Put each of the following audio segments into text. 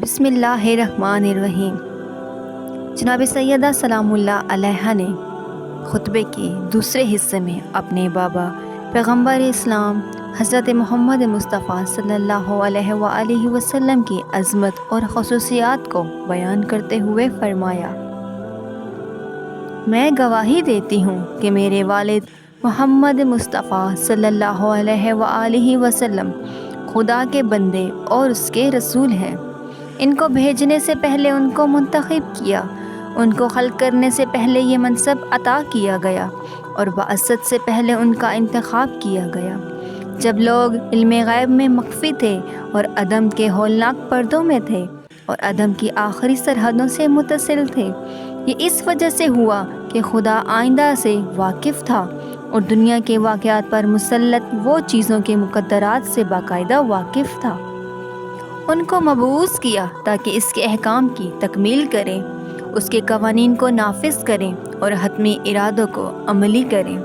بسم اللہ الرحمن الرحیم۔ جناب سیدہ سلام اللہ علیہ نے خطبے کے دوسرے حصے میں اپنے بابا پیغمبر اسلام حضرت محمد مصطفیٰ صلی اللہ علیہ وآلہ وسلم کی عظمت اور خصوصیات کو بیان کرتے ہوئے فرمایا، میں گواہی دیتی ہوں کہ میرے والد محمد مصطفیٰ صلی اللہ علیہ وآلہ وسلم خدا کے بندے اور اس کے رسول ہیں۔ ان کو بھیجنے سے پہلے ان کو منتخب کیا، ان کو خلق کرنے سے پہلے یہ منصب عطا کیا گیا اور بعثت سے پہلے ان کا انتخاب کیا گیا، جب لوگ علم غیب میں مخفی تھے اور عدم کے ہولناک پردوں میں تھے اور عدم کی آخری سرحدوں سے متصل تھے۔ یہ اس وجہ سے ہوا کہ خدا آئندہ سے واقف تھا اور دنیا کے واقعات پر مسلط وہ چیزوں کے مقدرات سے باقاعدہ واقف تھا۔ ان کو مبعوث کیا تاکہ اس کے احکام کی تکمیل کریں، اس کے قوانین کو نافذ کریں اور حتمی ارادوں کو عملی کریں۔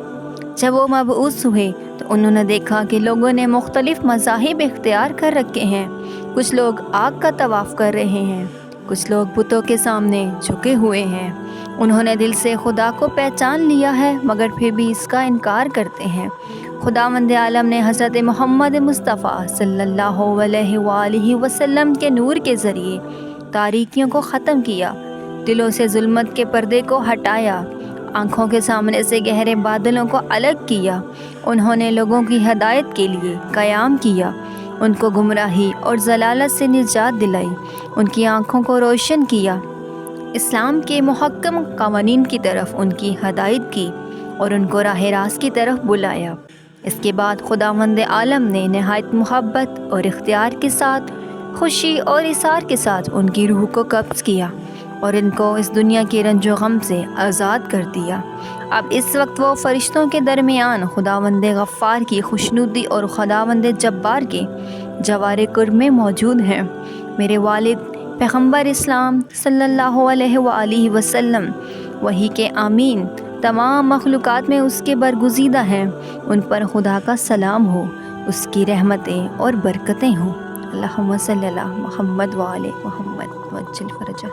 جب وہ مبعوث ہوئے تو انہوں نے دیکھا کہ لوگوں نے مختلف مذاہب اختیار کر رکھے ہیں۔ کچھ لوگ آگ کا طواف کر رہے ہیں، کچھ لوگ بتوں کے سامنے جھکے ہوئے ہیں۔ انہوں نے دل سے خدا کو پہچان لیا ہے مگر پھر بھی اس کا انکار کرتے ہیں۔ خداوند عالم نے حضرت محمد مصطفیٰ صلی اللہ علیہ وآلہ وسلم کے نور کے ذریعے تاریکیوں کو ختم کیا، دلوں سے ظلمت کے پردے کو ہٹایا، آنکھوں کے سامنے سے گہرے بادلوں کو الگ کیا۔ انہوں نے لوگوں کی ہدایت کے لیے قیام کیا، ان کو گمراہی اور ضلالت سے نجات دلائی، ان کی آنکھوں کو روشن کیا، اسلام کے محکم قوانین کی طرف ان کی ہدایت کی اور ان کو راہ راست کی طرف بلایا۔ اس کے بعد خداوند عالم نے نہایت محبت اور اختیار کے ساتھ، خوشی اور اثار کے ساتھ ان کی روح کو قبض کیا اور ان کو اس دنیا کے رنج و غم سے آزاد کر دیا۔ اب اس وقت وہ فرشتوں کے درمیان خداوند غفار کی خوشنودی اور خداوند جبار کے جوار قرب میں موجود ہیں۔ میرے والد پیغمبر اسلام صلی اللہ علیہ وآلہ وسلم وحی کے آمین تمام مخلوقات میں اس کے برگزیدہ ہیں۔ ان پر خدا کا سلام ہو، اس کی رحمتیں اور برکتیں ہوں۔ اللہم صلی اللہ محمد وآلہ محمد وعجل فرجہ۔